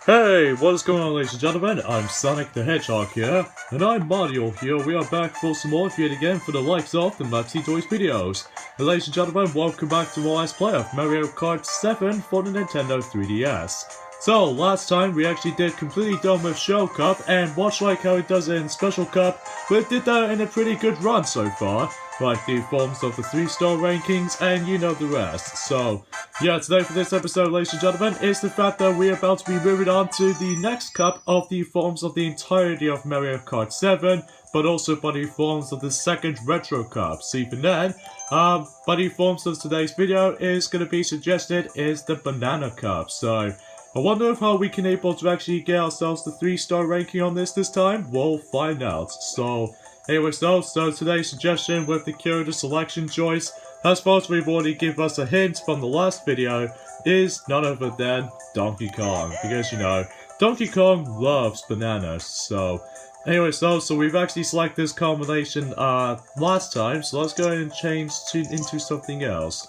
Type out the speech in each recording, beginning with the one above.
Hey, what is going on, ladies and gentlemen? I'm Sonic the Hedgehog here, and I'm Mario here. We are back for some more yet again for the likes of the Maxi Toys videos. And ladies and gentlemen, welcome back to my last play of Mario Kart 7 for the Nintendo 3DS. So, last time we actually did completely done with Show Cup, and much like how it does in Special Cup, we did that in a pretty good run so far. Like the forms of the 3-star rankings, and you know the rest. So, yeah, today for this episode, ladies and gentlemen, is the fact that we're about to be moving on to the next cup of the forms of the entirety of Mario Kart 7, but also by the forms of the second Retro Cup. So even then, by the forms of today's video is going to be suggested is the Banana Cup. So, I wonder if how we can able to actually get ourselves the 3-star ranking on this time. We'll find out. So, anyways though, so today's suggestion with the character selection choice, as far as we've already given us a hint from the last video, is none other than Donkey Kong. Because, you know, Donkey Kong loves bananas. So, anyways though, so we've actually selected this combination last time, so let's go ahead and change into something else.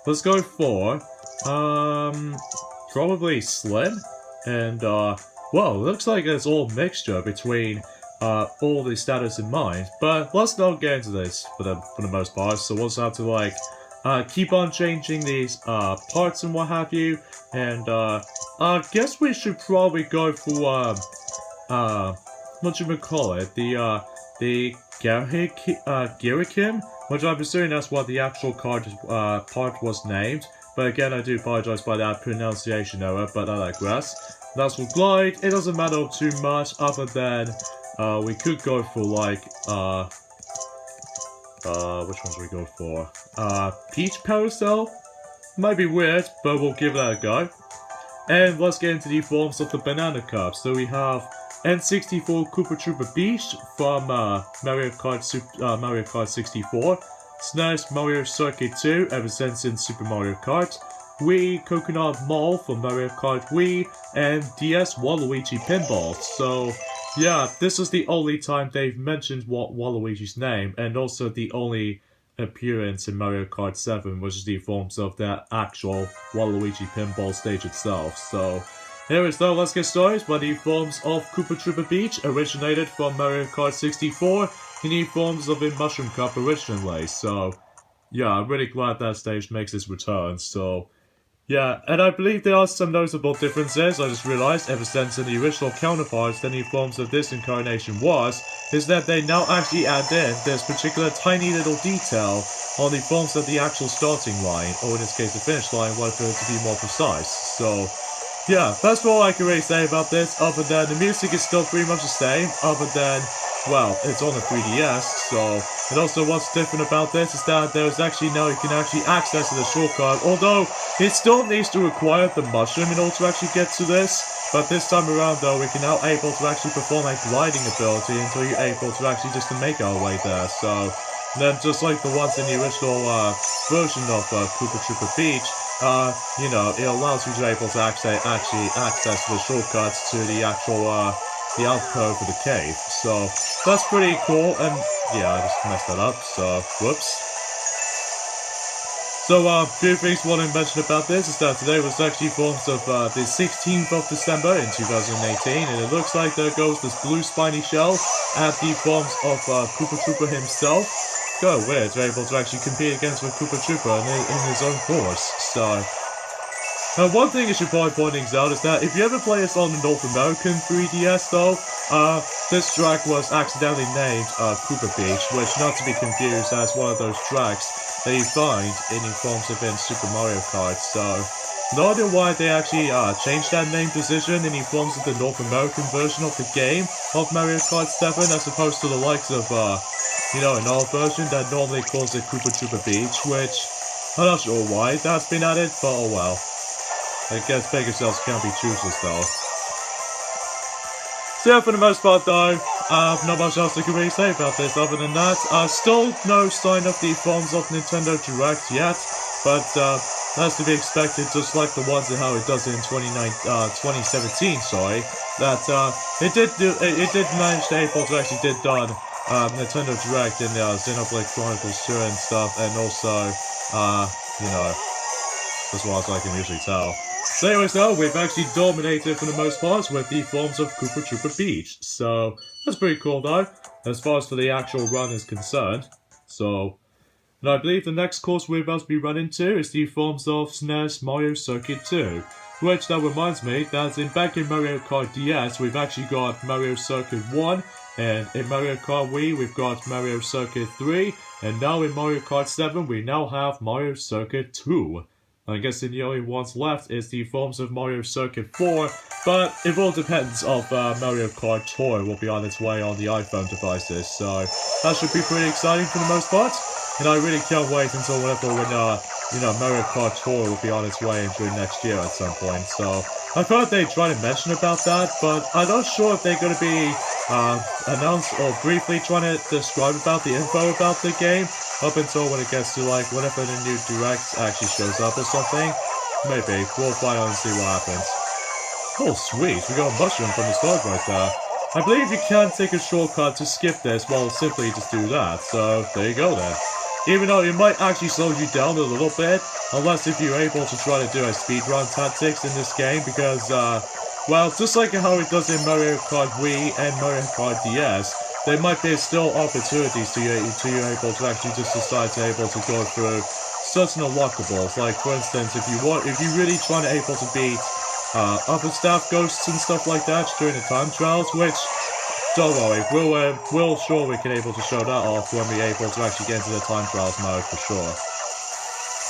Let's go for, probably Slim, and, well, it looks like it's all mixture between all the status in mind, but let's not get into this for the most part. So we'll just have to like keep on changing these parts and what have you, and I guess we should probably go for what you would call it, the Girakim, which I'm assuming that's what the actual part was named. But again, I do apologize by that pronunciation error, but I digress. That's for Glide. It doesn't matter too much other than we could go for like, which ones we go for? Peach Parasol? Might be weird, but we'll give that a go. And let's get into the forms of the Banana Cup. So we have N64 Koopa Troopa Beach from Mario Kart 64. SNES Mario Circuit 2 ever since in Super Mario Kart. Wii Coconut Mall from Mario Kart Wii. And DS Waluigi Pinball. So, yeah, this is the only time they've mentioned Waluigi's name, and also the only appearance in Mario Kart 7, which is the forms of the actual Waluigi Pinball stage itself. So, anyways though, let's get started by the forms of Koopa Troopa Beach, originated from Mario Kart 64, in the forms of a Mushroom Cup originally. So, yeah, I'm really glad that stage makes its return, so... yeah, and I believe there are some notable differences. I just realized ever since in the original counterparts than the forms of this incarnation was, is that they now actually add in this particular tiny little detail on the forms of the actual starting line, or in this case the finish line, what for it to be more precise. So, yeah, that's all I can really say about this, other than the music is still pretty much the same, other than, well, it's on the 3DS, so... and also what's different about this is that there's actually now you can actually access the shortcut, although it still needs to require the mushroom in order to actually get to this. But this time around though, we can now able to actually perform a gliding ability until you're able to actually just to make our way there. So, then just like the ones in the original version of Koopa Troopa Beach, you know, it allows you to be able to actually access the shortcuts to the actual the alcove for the cave. So that's pretty cool, and yeah, I just messed that up, so whoops. So a few things I want to mention about this is that today was actually forms of the 16th of December in 2018, and it looks like there goes this blue spiny shell at the forms of Koopa Troopa himself. Go weird, they're able to actually compete against with Koopa Troopa in his own course, so... now, one thing I should probably point things out is that if you ever play this on the North American 3DS though, this track was accidentally named Koopa Beach, which not to be confused as one of those tracks that you find in the forms of in Super Mario Kart, so... no idea why they actually changed that name decision in the forms of the North American version of the game of Mario Kart 7 as opposed to the likes of, you know, an old version that normally calls it Koopa Troopa Beach, which... I'm not sure why that's been added, but oh well. I guess bigger cells can't be choosers though. So yeah, for the most part though, not much else I can really say about this other than that. Still no sign of the forms of Nintendo Direct yet, but that's to be expected, just like the ones and how it does it in 2017, sorry. That it did manage to actually did done Nintendo Direct in Xenoblade Chronicles 2 and stuff, and also you know, as far as I can usually tell. So anyways though, we've actually dominated for the most part with the forms of Koopa Troopa Beach. So, that's pretty cool though, as far as for the actual run is concerned. So, and I believe the next course we're about to be running to is the forms of SNES Mario Circuit 2. Which, that reminds me, that back in Mario Kart DS, we've actually got Mario Circuit 1, and in Mario Kart Wii, we've got Mario Circuit 3, and now in Mario Kart 7, we now have Mario Circuit 2. I guess the only ones left is the forms of Mario Circuit 4, but it all depends of Mario Kart Tour will be on its way on the iPhone devices, so that should be pretty exciting for the most part. And I really can't wait until when Mario Kart Tour will be on its way during next year at some point, so I've heard they try to mention about that, but I'm not sure if they're going to be announced or briefly trying to describe about the info about the game up until when it gets to whenever the new Direct actually shows up or something. Maybe. We'll find out and see what happens. Oh sweet, we got a mushroom from the start right there. I believe you can take a shortcut to skip this, well simply just do that, so there you go then. Even though it might actually slow you down a little bit, unless if you're able to try to do a speedrun tactics in this game, because, well, just like how it does in Mario Kart Wii and Mario Kart DS, there might be still opportunities to you able to actually just decide to able to go through certain unlockables. Like, for instance, if you really trying to able to beat, upper staff ghosts and stuff like that during the time trials, which, don't worry, we'll sure we can able to show that off when we're able to actually get into the time trials mode for sure.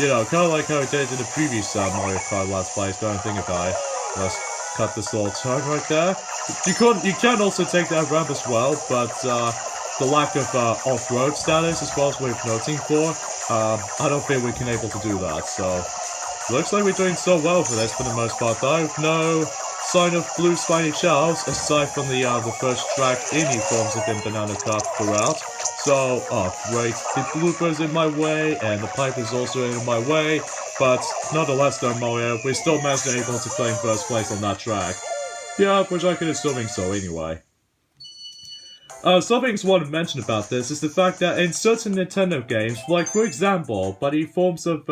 You know, kind of like how it did in the previous Mario Kart Let's Plays, don't think about it. Let's cut this little turn right there. You can also take that ramp as well, but the lack of off-road status as far as we're noting for, I don't think we can able to do that, so looks like we're doing so well for this for the most part though. No sign of blue spiny shells, aside from the first track in the forms of in Banana Cup throughout. So, oh great, the blooper's in my way, and the pipe is also in my way, but nonetheless though Mario, we still managed to able to claim first place on that track. Yeah, which I could assuming so anyway. Something I want to mention about this is the fact that in certain Nintendo games, like for example, by the forms of,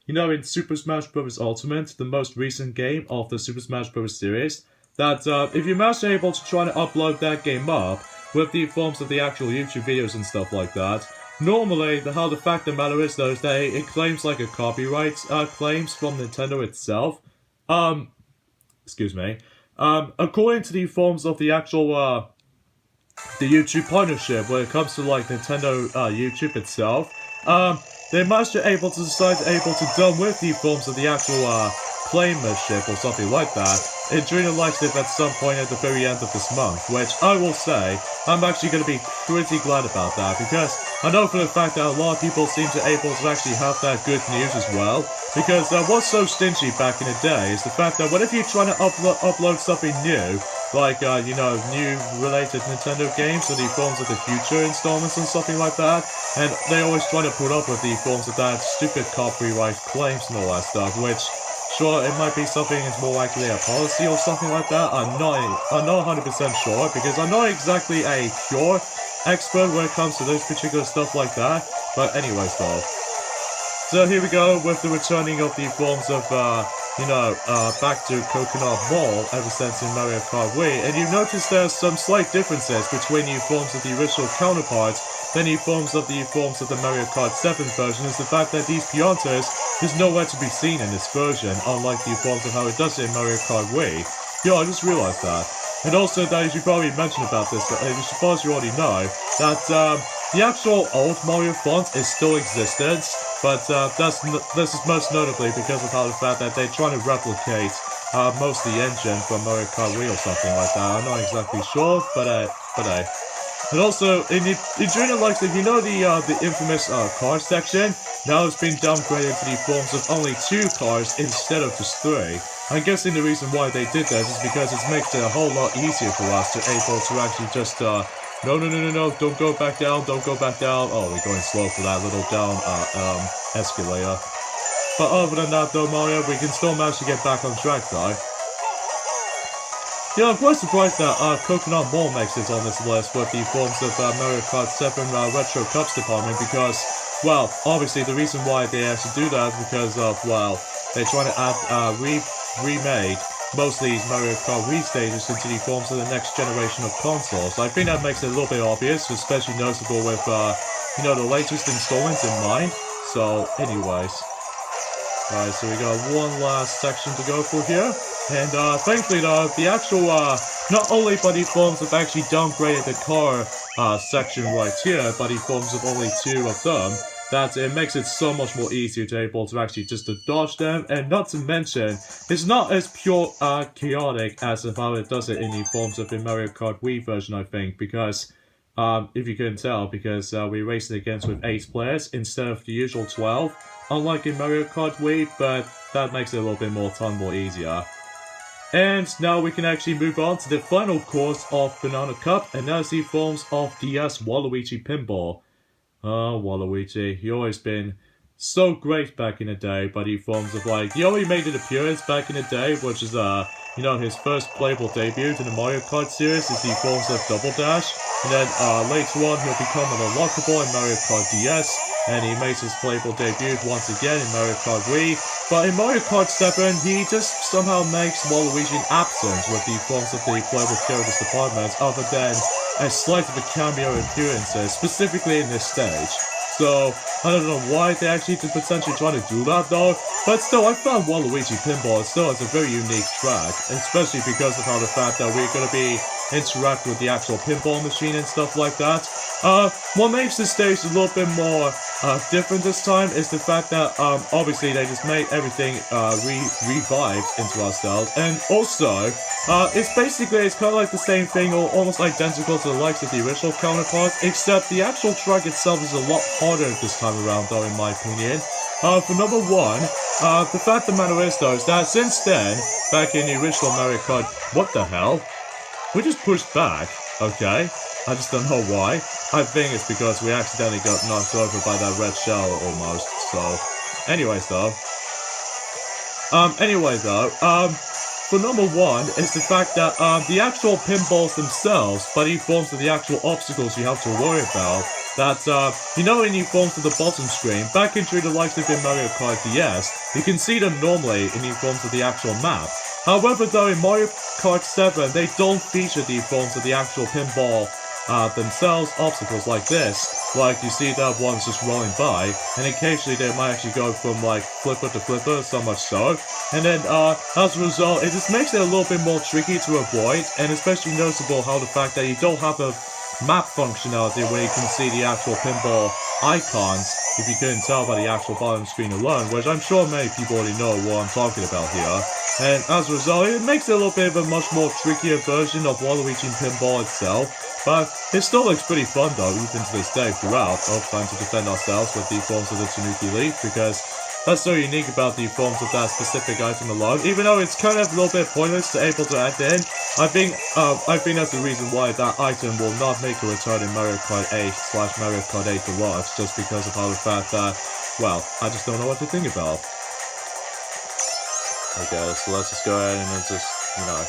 in Super Smash Bros. Ultimate, the most recent game of the Super Smash Bros. Series, that if you manage to able to try to upload that game up with the forms of the actual YouTube videos and stuff like that, normally, the fact of the matter is though, is that it claims like a copyright claims from Nintendo itself. Excuse me. According to the forms of the actual, the YouTube partnership, when it comes to like Nintendo YouTube itself, they must be able to decide to done with the forms of the actual claimmanship or something like that during the live stream at some point at the very end of this month, which I will say I'm actually going to be pretty glad about that, because I know for the fact that a lot of people seem to able to actually have that good news as well, because what's so stingy back in the day is the fact that whenever you're trying to upload something new, like, new related Nintendo games or the forms of the future installments and something like that, and they always try to put up with the forms of that stupid copyright claims and all that stuff, which, sure, it might be something that's more likely a policy or something like that, I'm not 100% sure, because I'm not exactly a pure expert when it comes to those particular stuff like that, but anyways though. So here we go with the returning of the forms of, back to Coconut Mall ever since in Mario Kart Wii, and you notice there's some slight differences between the forms of the original counterparts than the forms of the Mario Kart 7 version, is the fact that these Piantas is nowhere to be seen in this version, unlike the forms of how it does in Mario Kart Wii. Yeah, I just realized that. And also that you should probably mention about this, as far as you already know, that the actual old Mario font is still existent, but this is most notably because of how the fact that they're trying to replicate most of the engine from Mario Kart Wii or something like that. I'm not exactly sure, but and also, during the likes of, the infamous car section, now it's been downgraded to the forms of only 2 cars instead of just 3. I'm guessing the reason why they did this is because it makes it a whole lot easier for us to able to actually just, no, don't go back down, oh, we're going slow for that little down, escalator. But other than that though, Mario, we can still manage to get back on track though. Yeah, I'm quite surprised that Coconut Mall makes it on this list with the forms of Mario Kart 7 Retro Cups department, because, well, obviously the reason why they actually do that is because of, well, they're trying to add, remake most of these Mario Kart Wii stages into the forms of the next generation of consoles. I think that makes it a little bit obvious, especially noticeable with, you know, the latest installments in mind. So, anyways. Alright, so we got one last section to go through here. And, thankfully, though, the actual, not only by the forms of actually downgraded the car, section right here, by the forms of only 2 of them, that it makes it so much more easier to able to actually just to dodge them, and not to mention, it's not as pure, chaotic as of how it does it in the forms of the Mario Kart Wii version, I think, because, if you couldn't tell, because, we raced it against with 8 players instead of the usual 12, unlike in Mario Kart Wii, but that makes it a little bit more easier. And now we can actually move on to the final course of Banana Cup, and that's the forms of DS Waluigi Pinball. Oh, Waluigi, you always been so great back in the day, but he forms of like, he only made an appearance back in the day, which is, you know, his first playable debut in the Mario Kart series is the forms of Double Dash, and then, later on he'll become an unlockable in Mario Kart DS, and he makes his playable debut once again in Mario Kart Wii, but in Mario Kart 7, he just somehow makes Waluigi absent with the forms of the playable characters department, other than a slight of a cameo appearances, specifically in this stage. So, I don't know why they actually could potentially try to do that though, but still, I found Waluigi Pinball still as a very unique track, especially because of how the fact that we're going to be interacting with the actual pinball machine and stuff like that. What makes this stage a little bit more different this time is the fact that obviously they just made everything revived into ourselves, and also it's kind of like the same thing or almost identical to the likes of the original counterparts, except the actual track itself is a lot harder this time around though, in my opinion. For number one, the fact of the matter is though is that since then, back in the original Mario Kart, what the hell? We just pushed back, okay? I just don't know why. I think it's because we accidentally got knocked over by that red shell almost, so... Anyways though, for number one is the fact that the actual pinballs themselves, by the forms of the actual obstacles you have to worry about, that, you know, in the forms of the bottom screen, back into the likes of in Mario Kart DS, you can see them normally in the forms of the actual map. However though, in Mario Kart 7, they don't feature the forms of the actual pinball themselves obstacles like this. Like, you see that one's just rolling by, and occasionally they might actually go from like flipper to flipper, so much so. And then, as a result, it just makes it a little bit more tricky to avoid, and especially noticeable how the fact that you don't have a map functionality where you can see the actual pinball icons, if you couldn't tell by the actual bottom screen alone, which I'm sure many people already know what I'm talking about here. And as a result, it makes it a little bit of a much more trickier version of Waluigi Pinball itself, but it still looks pretty fun though, even to this day throughout, of trying to defend ourselves with the forms of the Tanuki Leaf, because that's so unique about the forms of that specific item alone. Even though it's kind of a little bit pointless to able to add in, I think that's the reason why that item will not make a return in Mario Kart 8 / Mario Kart 8 Deluxe, just because of how the fact that, well, I just don't know what to think about. Okay, so let's just go ahead and then just, you know,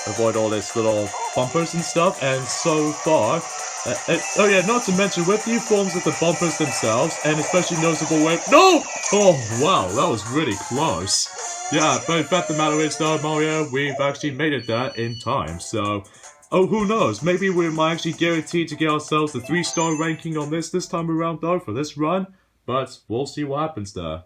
avoid all this little bumpers and stuff, and so far, oh yeah, not to mention, with the forms of the bumpers themselves, and especially noticeable with— No! Oh, wow, that was really close. Yeah, but in fact the matter is though, Mario, we've actually made it there in time, so... Oh, who knows, maybe we might actually guarantee to get ourselves the 3-star ranking on this time around though, for this run, but we'll see what happens there.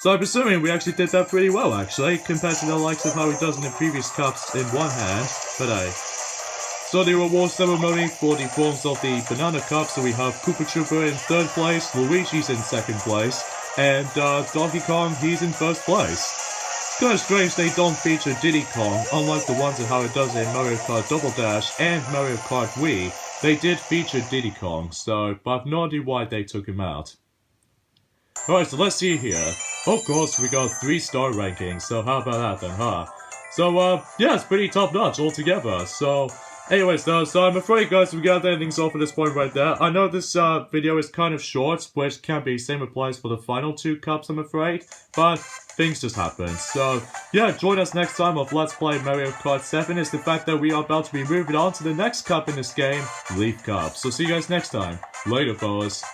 So I'm assuming we actually did that pretty well, actually, compared to the likes of how it does in the previous cups in one hand, but hey. So the reward ceremony for the forms of the Banana Cup, so we have Koopa Troopa in 3rd place, Luigi's in 2nd place, and Donkey Kong, he's in 1st place. Kinda strange they don't feature Diddy Kong, unlike the ones of how it does in Mario Kart Double Dash and Mario Kart Wii. They did feature Diddy Kong, so, but I have no idea why they took him out. Alright, so let's see here. Of course, we got 3-star rankings, so how about that then, huh? So, yeah, it's pretty top-notch altogether, so... Anyways though, so I'm afraid guys, we got the endings off at this point right there. I know this video is kind of short, which can be, same applies for the final 2 cups I'm afraid, but things just happen. So yeah, join us next time of Let's Play Mario Kart 7 is the fact that we are about to be moving on to the next cup in this game, Leaf Cup. So see you guys next time. Later fellas.